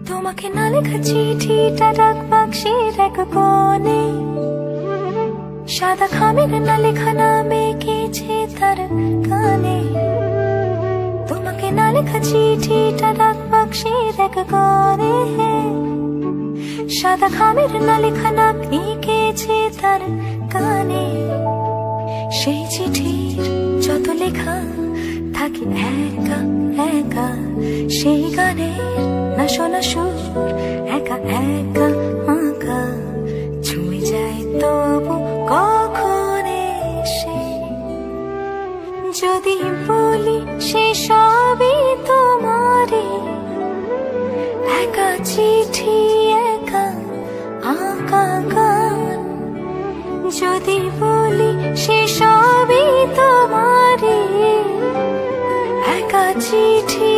তোমাকে না লেখা চিঠিটা ডাক বাক্সের এক কোণে, সাদা খামের না লেখা নাম এঁকেছে তার কানে। তোমাকে না লেখা চিঠিটা ডাক বাক্সের এক কোণে, সাদা খামের না লেখা নাম এঁকেছে তার কানে। সেই চিঠির যত লেখা থাকে একা একা, সেই গানের না শোনা সুর একা একা আঁকা ছুঁয়ে যায় তবু কখন এসে। যদি বলি সে সবই তোমারই, একা চিঠি একা আঁকা গান। যদি বলি সে সবই তোমারই, একা চিঠি